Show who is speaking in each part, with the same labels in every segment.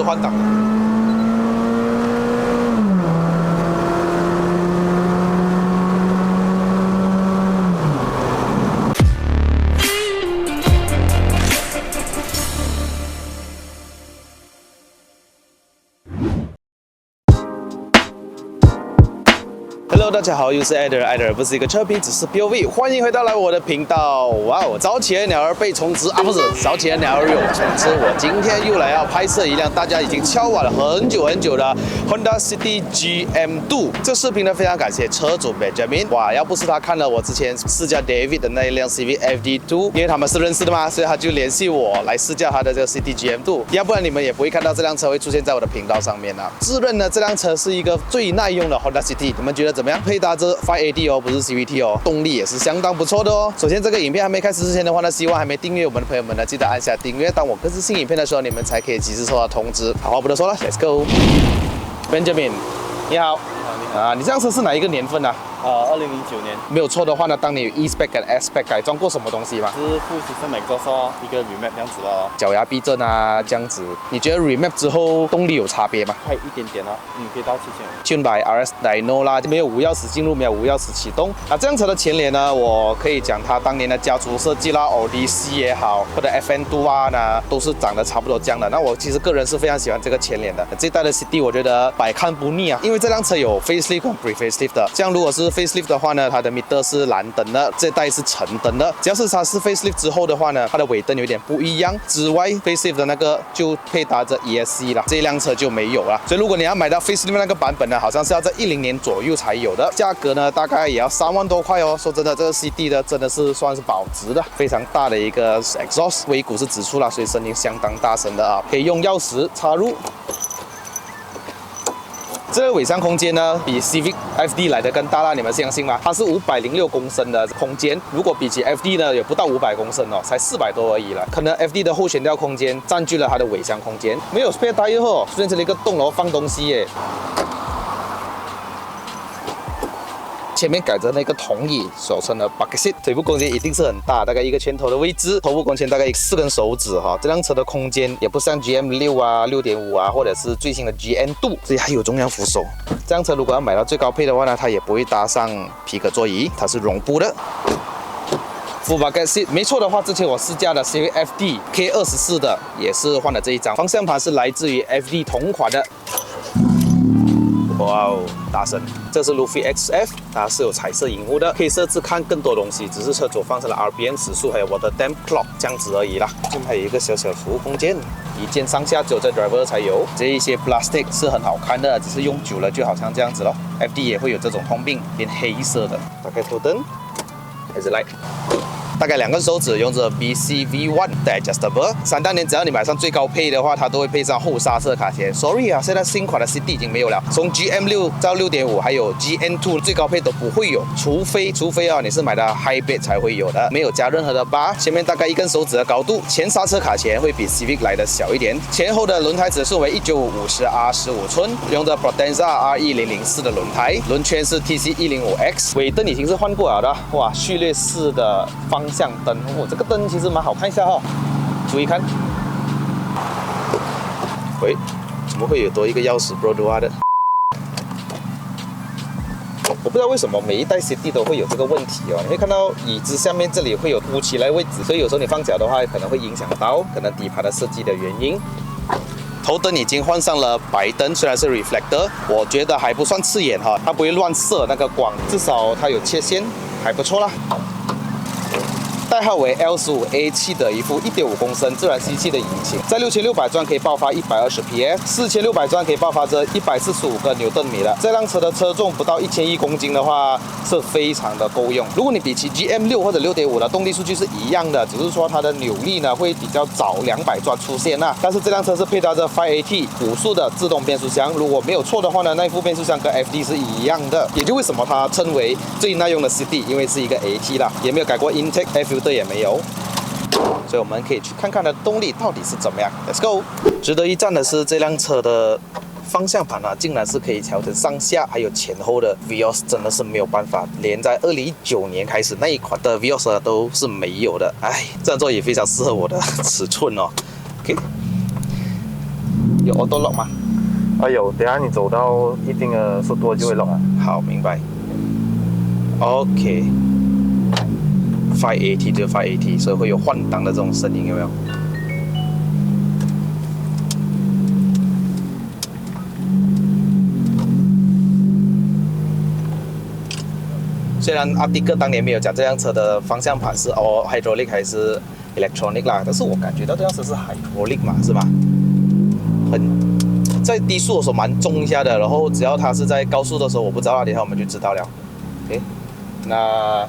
Speaker 1: 换挡的。 Hello， 大家好，又是 Eder， 不是一个车评，只是 POV， 欢迎回到我的频道。哇哦，早起的鸟儿被虫吃啊，不是，早起的鸟儿有虫吃。我今天又来要拍摄一辆大家已经敲碗了很久的 Honda City GM2。这视频呢，非常感谢车主 Benjamin。哇，要不是他看了我之前试驾 David 的那一辆 Civic FD2， 因为他们是认识的嘛，所以他就联系我来试驾他的这个 City GM2。要不然你们也不会看到这辆车会出现在我的频道上面啊。自认呢，这辆车是一个最耐用的 Honda City， 你们觉得怎么样？ 配搭着 5AD 哦，不是 CVT 哦，动力也是相当不错的哦。首先，这个影片还没开始之前的话呢，希望还没订阅我们的朋友们呢，记得按下订阅。当我更新新影片的时候，你们才可以及时收到通知。好话不多说了 ，Let's go。Benjamin， 你好。你这辆车是哪一个年份啊
Speaker 2: ？2009年。
Speaker 1: 没有错的话呢，当你有 E-Spec 跟 S-Spec 改装过什么东西吗？
Speaker 2: 是副system exhaust 一个 remap 这样子的。
Speaker 1: 脚牙避震啊，这样子。你觉得 remap 之后动力有差别吗？
Speaker 2: 还一点点哦，可以到7000。
Speaker 1: Tuned by RS Dyno 啦，没有无钥匙进入，没有无钥匙启动。这辆车的前脸呢，我可以讲它当年的家族设计啦 ，Odyssey 也好，或者 FN2 啊呢，都是长得差不多这样的。那我其实个人是非常喜欢这个前脸的。这一代的 City 我觉得百看不腻啊，因为这辆车有 facelift 和 pre-facelift 的。像如果是 facelift 的话呢，它的 meter 是蓝灯的，这代是橙灯的。只要是它是 facelift 之后的话呢，它的尾灯有点不一样。之外 facelift 的那个就配搭着 ESC 啦，这辆车就没有了。所以如果你要买到 facelift 那个版本呢，好像是要在10年左右才有的，价格呢大概也要3万多块哦。说真的，这个 CD 的真的是算是保值的，非常大的一个 exhaust， 尾骨是直出啦，所以声音相当大声的啊，可以用钥匙插入。 这个尾箱空间呢，比 Civic FD 来的更大啦，你们相信吗？它是506公升的空间，如果比起 FD 呢，有不到500公升哦，才400多而已了。可能 FD 的后悬吊空间占据了它的尾箱空间，没有 spare tire 后，出现这里一个洞，然后放东西耶。 前面改着那个桶椅，所称的 bucket seat， 腿部空间一定是很大，大概一个拳头的位置，头部空间大概4根手指哈。这辆车的空间也不像 GM6啊、6.5啊，或者是最新的 GM2， 所以还有中央扶手。这辆车如果要买到最高配的话呢，它也不会搭上皮革座椅，它是绒布的。 Full bucket seat， 没错的话，之前我试驾的 Civic FD K24的也是换了这一张，方向盘是来自于 FD 同款的。 哇哦，大声！这是 Luffy XF， 它是有彩色荧幕的，可以设置看更多东西。只是车主放上了 RPM 时速，还有我的 Temp Clock 这样子而已啦。这边还有一个小小服务空间，一键上下只有在 Driver 才有。这一些 Plastic 是很好看的，只是用久了就好像这样子咯。FD 也会有这种通病，变黑色的。打开头灯，还是 Light。 大概2根手指用着 BCV1 的 Adjustable。3年只要你买上最高配的话，它都会配上后刹车卡钳。Sorry 啊，现在新款的 City 已经没有了。从 GM6 到 6.5， 还有 GM2 最高配都不会有，除非啊你是买的 Hybrid 才会有的，没有加任何的 bar。前面大概1根手指的高度，前刹车卡钳会比 Civic 来的小一点。前后的轮胎指数为1950R15寸，用的 Potenza RE004的轮胎，轮圈是 TC105X， 尾灯已经是换过了的。哇，序列式的方向灯，这个灯其实蛮好看一下哈，注意看。喂，怎么会有多一个钥匙 Brodua 的？我不知道为什么每一代 City 都会有这个问题哦。你会看到椅子下面这里会有凸起来位置，所以有时候你放脚的话，可能会影响到可能底盘的设计的原因。头灯已经换上了白灯，虽然是 reflector， 我觉得还不算刺眼哈，它不会乱射那个光，至少它有切线，还不错啦。 代号为 L15A7 的一副1.5公升自然吸气的引擎，在6600转可以爆发120 PS，4600转可以爆发着145个牛顿米了。这辆车的车重不到1100公斤的话，是非常的够用。如果你比起 GM6 或者 6.5 的动力数据是一样的，只是说它的扭力呢会比较早200转出现啦。但是这辆车是配搭着 5AT 5速的自动变速箱，如果没有错的话呢，那副变速箱跟 FD 是一样的，也就为什么它称为最耐用的 City， 因为是一个 AT 啦，也没有改过 Intake。Filter 也没有，所以我们可以去看看它的动力到底是怎么样。Let's go！ 值得一赞的是，这辆车的方向盘啊，竟然是可以调整上下还有前后的 Vios， 真的是没有办法，连在2019年开始那一款的 Vios 都是没有的。哎，这样做也非常适合我的尺寸哦。OK。有 auto lock 吗？
Speaker 3: 有，等下你走到一定的速度就会 lock 啊。
Speaker 1: 好，明白。OK。580就580，所以会有换挡的这种声音，有没有？虽然阿迪哥当年没有讲这辆车的方向盘是hydraulic 还是 electronic 啦，但是我感觉到这辆车是 hydraulic 嘛，是吧？在低速的时候蛮重一下的，然后只要它是在高速的时候，我不知道哪里，我们就知道了。OK， 那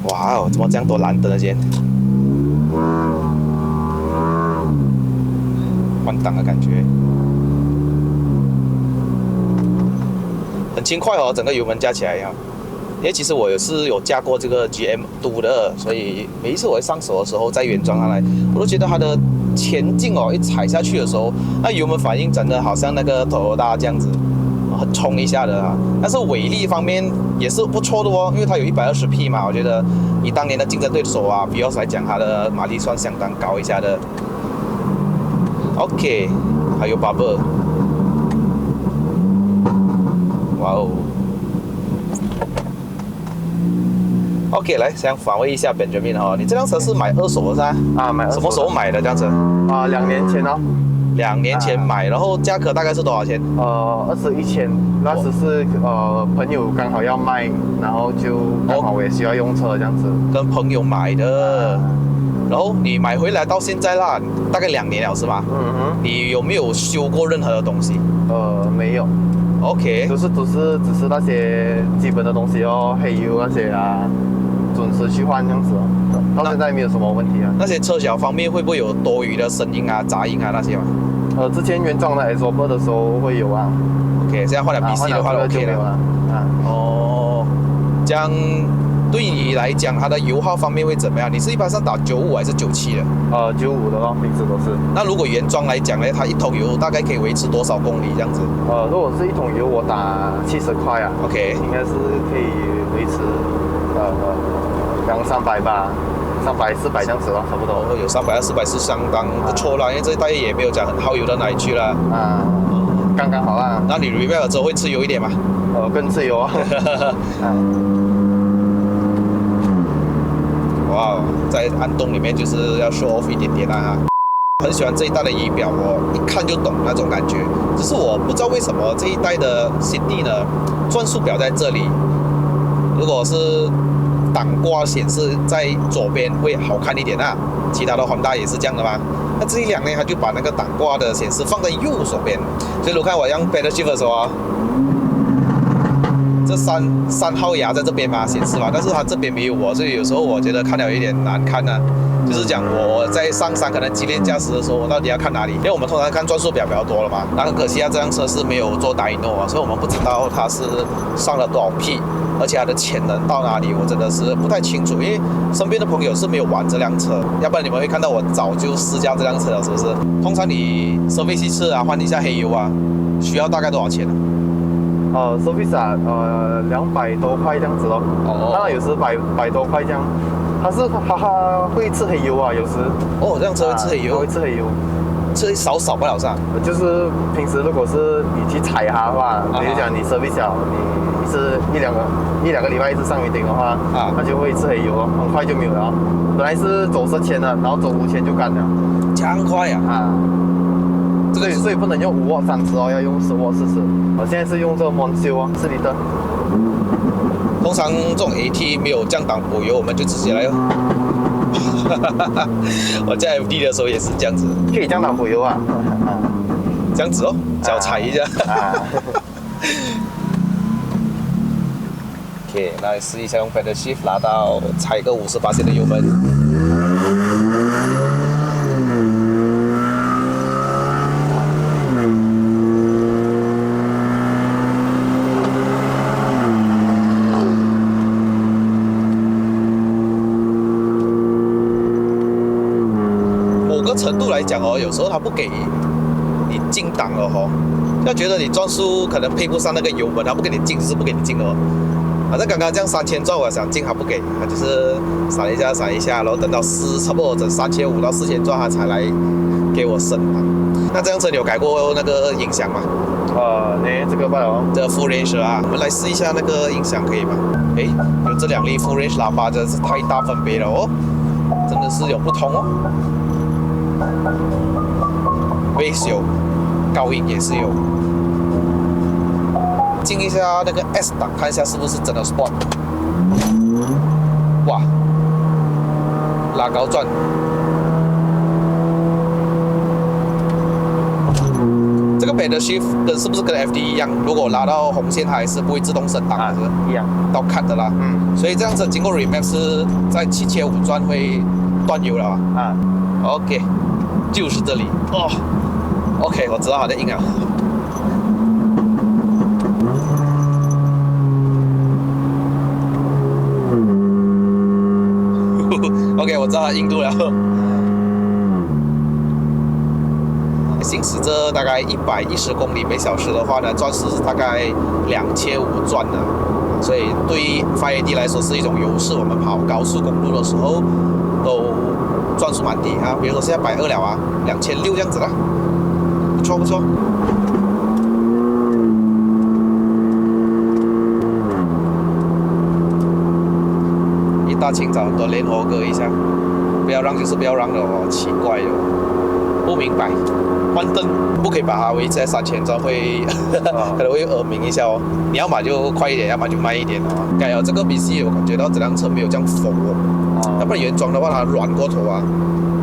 Speaker 1: 哇哦，怎么这样多蓝灯的先？换挡的感觉。很轻快哦，整个油门加起来呀。因为其实我也是有驾过这个 GM2的，所以每一次我上手的时候，在原装上来，我都觉得它的前进哦，一踩下去的时候，那油门反应真的好像那个Toyota这样子，很冲一下的啊。但是尾力方面也是不错的哦，因为它有120匹嘛，我觉得以当年的竞争对手啊 Vios 来讲，它的马力算相当高一下的。OK， 还有 bubble。哇哦 ！OK， 来想访问一下 Benjamin 哦，你这辆车是买二手的是吧？
Speaker 3: 买二手的。
Speaker 1: 什么时候买的这样子
Speaker 3: ？2年前哦。
Speaker 1: 2年前买，然后价格大概是多少钱
Speaker 3: ？21千，那时是朋友刚好要卖，然后就刚好我也需要用车这样子。
Speaker 1: 跟朋友买的，然后你买回来到现在啦，大概2年了是吧？
Speaker 3: 嗯哼。
Speaker 1: 你有没有修过任何的东西？
Speaker 3: 没有。
Speaker 1: OK，
Speaker 3: 只是那些基本的东西哦，黑油那些啊，准时去换这样子哦。到现在没有什么问题啊。
Speaker 1: 那些车小方面会不会有多余的声音啊、杂音啊那些吗？
Speaker 3: 之前原装的 absorber 的时候会有啊。
Speaker 1: OK， 现在换了 BC 的话 OK 了。哦，这样对你来讲，它的油耗方面会怎么样？你是一般上打95还是97的
Speaker 3: ？95的咯，平时都是。
Speaker 1: 那如果原装来讲呢，它一桶油大概可以维持多少公里这样子？
Speaker 3: 如果是一桶油，我打70块啊。
Speaker 1: OK，
Speaker 3: 应该是可以维持200-300吧，300、400这样子咯，差不多。
Speaker 1: 有300、400是相当不错啦，因为这一代也没有讲很耗油到哪里去了。
Speaker 3: 刚刚好啦。
Speaker 1: 那你 repair 了之后会吃油一点吗？
Speaker 3: 更吃油啊。
Speaker 1: 哇，在安东里面就是要 show off 一点点啦。很喜欢这一代的仪表，我一看就懂那种感觉。只是我不知道为什么这一代的 Sydney 呢，转速表在这里，如果是挡挂显示在左边会好看一点啊。其他的Honda也是这样的嘛。那这一两年他就把那个挡挂的显示放在右手边，所以如果看我用 pedal shift 的时候啊。这三号牙在这边嘛显示嘛，但是它这边没有我，所以有时候我觉得看了有点难看呢。就是讲我在上山可能激烈驾驶的时候，我到底要看哪里？因为我们通常看转速表比较多了嘛。那很可惜啊，这辆车是没有做dyno啊，所以我们不知道它是上了多少匹，而且它的潜能到哪里，我真的是不太清楚。因为身边的朋友是没有玩这辆车，要不然你们会看到我早就试驾这辆车了，是不是？通常你service一次啊，换一下黑油啊，需要大概多少钱呢
Speaker 3: ？service 啊，200多块这样子咯。当然有时100多块这样。它会吃黑油啊，有时。这辆车会吃黑油。它会吃黑油。吃少不了上。就是平时如果是你去踩它的话，比如讲你 service 啊，你是一两个礼拜一次上云顶的话，它就会吃黑油，很快就没有了。本来是走1000的，然后走5000就干了。
Speaker 1: 这样快啊！
Speaker 3: 所以不能用5瓦3支哦，要用10瓦试试。我现在是用这个 Monsieur 啊，4升。
Speaker 1: 通常这种 AT 没有降档补油，我们就直接来用。我在 FD 的时候也是这样子。
Speaker 3: 可以降档补油啊。
Speaker 1: 这样子哦，脚踩一下。OK， 那试一下用 pedal shift 拉到踩个50%的油门。程度来讲哦，有时候他不给你进档了哦，要觉得你转速可能配不上那个油门，他不给你进就是不给你进哦。反正刚刚这样3000转，我想进他不给，他就是闪一下，然后等到差不多整3500到4000转，他才来给我升档。那这辆车你有改过那个音响吗？
Speaker 3: 这个罢了。
Speaker 1: 这 Full Range 啊，我们来试一下那个音响可以吗？诶，有这两粒 Full Range 喇叭真的是太大分别了哦，真的是有不同哦。Bass 有，高音也是有。进一下那个 S 档，看一下是不是真的 Sport。哇，拉高转。这个 pedal shift 跟是不是跟 FD 一样？如果拉到红线，它还是不会自动升档，是
Speaker 3: 一样，
Speaker 1: 到 cut 的啦。所以这样子经过 remap 是在7500转会断油了啊。OK， 就是这里哦。OK， 我知道它的音了。OK， 我知道它硬度了。行驶着大概110公里每小时的话呢，转速是大概2500转的，所以对于 5AD 来说是一种优势。我们跑高速公路的时候都转速蛮低啊，比如说现在120了啊，2600这样子啦，不错不错。一大清早都联合歌一下，不要让就是不要让的哦，奇怪的，不明白。换灯不可以把它维持在3000转，会可能会耳鸣一下哦。你要么就快一点，要么就慢一点哦。改了这个 BC， 我感觉到这辆车没有这样疯哦，要不然原装的话它软过头啊，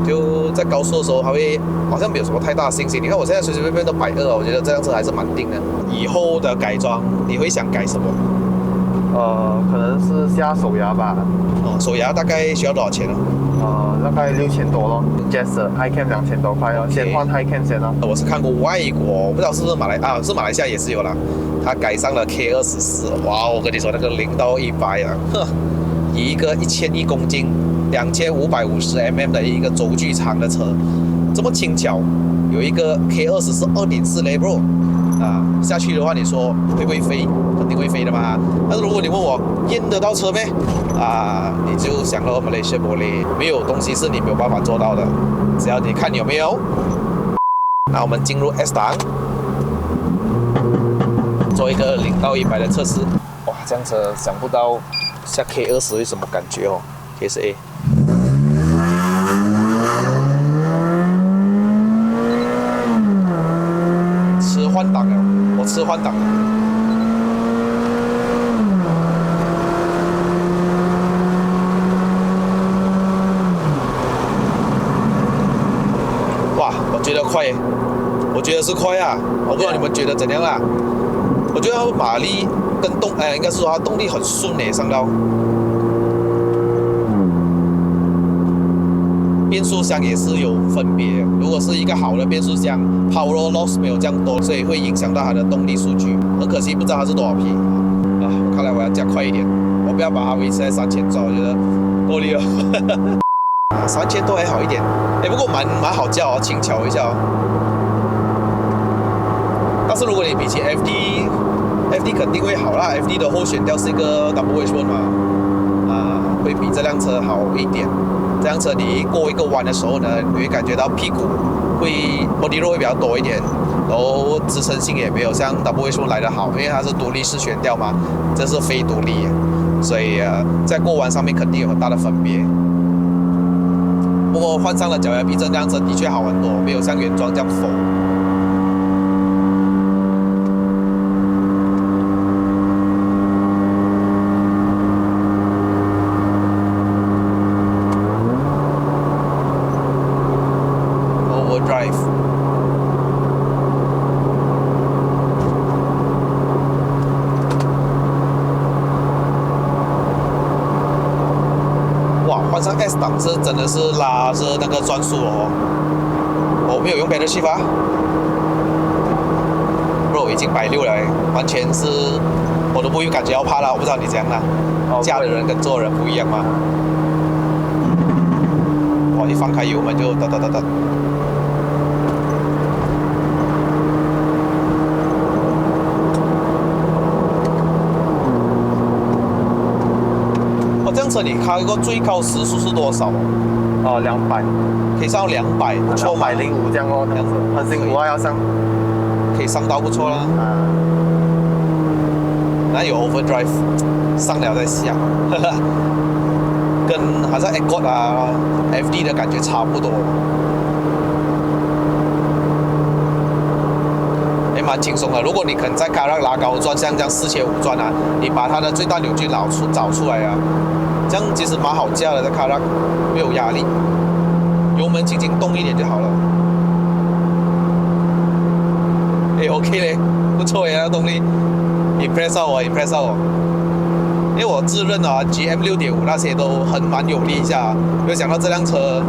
Speaker 1: 就在高速的时候它会好像没有什么太大的信心。你看我现在随随便便都120，我觉得这辆车还是蛮定的。以后的改装你会想改什么？
Speaker 3: 可能是下手牙吧。
Speaker 1: 手牙大概需要多少钱呢？
Speaker 3: 大概6000多咯。Jazz iCam 2000多块哦，先换 iCam 先哦。
Speaker 1: 我是看过外国，我不知道是不是是马来西亚也是有啦。它改上了 K24， 哇！我跟你说那个0到100啊，哼，以一个1001公斤、2550mm 的一个轴距长的车，这么轻巧，有一个 K24 2.4 Labro 啊，下去的话，你说会不会飞？肯定会飞的嘛。但是如果你问我验得到车没？你就想到马来西亚玻璃，没有东西是你没有办法做到的，只要你看有没有。那我们进入 S 档，做一个0到100的测试。哇，这辆车想不到下 K20会什么感觉哦 ，K10A。吃换挡了，我吃换挡了。我觉得快，我觉得是快啊！我不知道你们觉得怎样啦？我觉得马力跟应该是说它动力很顺诶，上到。变速箱也是有分别，如果是一个好的变速箱 ，power loss 没有这样多，所以会影响到它的动力数据。很可惜，不知道它是多少匹啊！看来我要加快一点，我不要把它维持在3000转，我觉得够力了。3000多还好一点，不过蛮好叫哦，轻巧一下哦。但是如果你比起 FD 肯定会好啦 ，FD 的候选调是一个 Double Wishbone 嘛，会比这辆车好一点。这辆车你过一个弯的时候呢，你会感觉到屁股会body roll会比较多一点，然后支撑性也没有像 Double Wishbone 来的好，因为它是独立式悬吊嘛，这是非独立，所以在过弯上面肯定有很大的分别。不过换上了脚牙避震，这辆车的确好很多，没有像原装这样疯。Overdrive。哇，换上 S 档是真的是拉着那个转速哦。我没有用 pedal shift 啊，不，已经160了，完全是我都不会感觉要怕了。我不知道你怎样啦，驾的人跟坐的人不一样吗？哇，一放开油门就哒哒哒哒。这辆车你开过最高时速是多少？
Speaker 3: 200，
Speaker 1: 可以上到200，不错嘛。
Speaker 3: 205这样哦，这样子很辛苦啊，要上。
Speaker 1: 可以上到不错啦。然后有 overdrive， 上了再下，跟好像 Accord 啊、FD 的感觉差不多。也蛮轻松的。如果你肯在卡拉拉高转，像这样4500转啊，你把它的最大扭矩找出来啊，这样其实蛮好驾的，在卡拉没有压力，油门轻轻动一点就好了。OK 嘞，不错呀，动力 impress 到我。因为我自认啊 GM 6.5那些都蛮有力一下，没有想到这辆车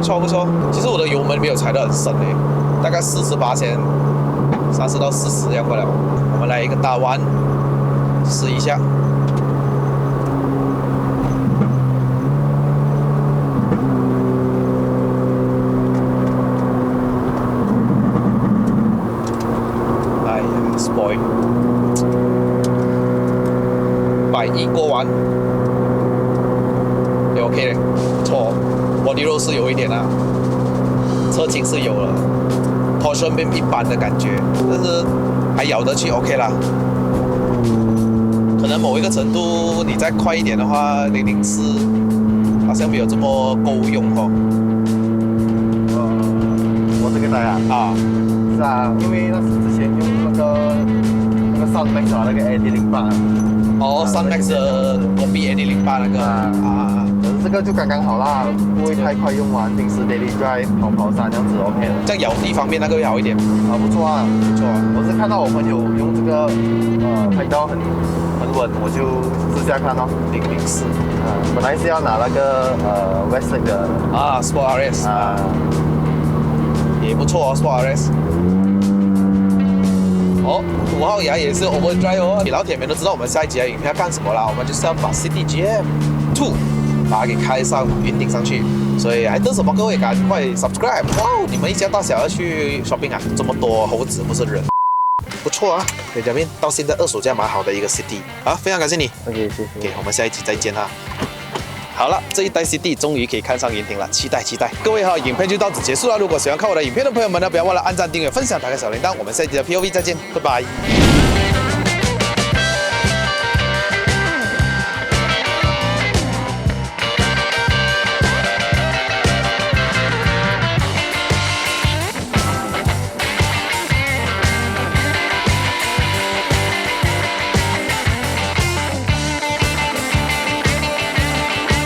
Speaker 1: 不错。其实我的油门没有踩得很深嘞，大概40%，30到40这样过了。我们来一个大弯，试一下。spoil 110过弯也 OK 的，不错。body roll 是有一点啊，车倾是有了 ，torsion beam 一般的感觉，但是还咬得去 OK 啦。可能某一个程度你再快一点的话，004好像没有这么够用哦。
Speaker 3: 我这个台啊。是啊，因为那是之前用那个 Sunmax 啊，那个 AD08。
Speaker 1: 哦 ，Sunmax 的Kombi AD08那个
Speaker 3: 可是这个就刚刚好啦，不会太快用完，平时 daily drive 跑山这样子 OK 了。
Speaker 1: 这样咬地方面那个会好一点。
Speaker 3: 不错啊。我是看到我朋友用这个拍到很稳，我就试下看哦。004。本来是要拿那个Westlake 的
Speaker 1: Sport RS 也不错哦 ，Sport RS。5号牙也是 overdrive 哦。老铁们都知道我们下一集的影片要干什么啦，我们就是要把 City GM 2把它给开上云顶上去，所以还等什么？各位赶快 subscribe！ 哇，你们一家大小要去 shopping 啊，这么多猴子不是人，不错啊，给表面到现在二手价蛮好的一个 City 啊，非常感谢你。
Speaker 3: OK， 谢谢。
Speaker 1: OK， 我们下一集再见哈。好了，这一代 CD 终于可以看上云顶了，期待！各位哈，影片就到此结束了。如果喜欢看我的影片的朋友们呢，不要忘了按赞、订阅、分享、打开小铃铛。我们下一集的 POV 再见，拜拜。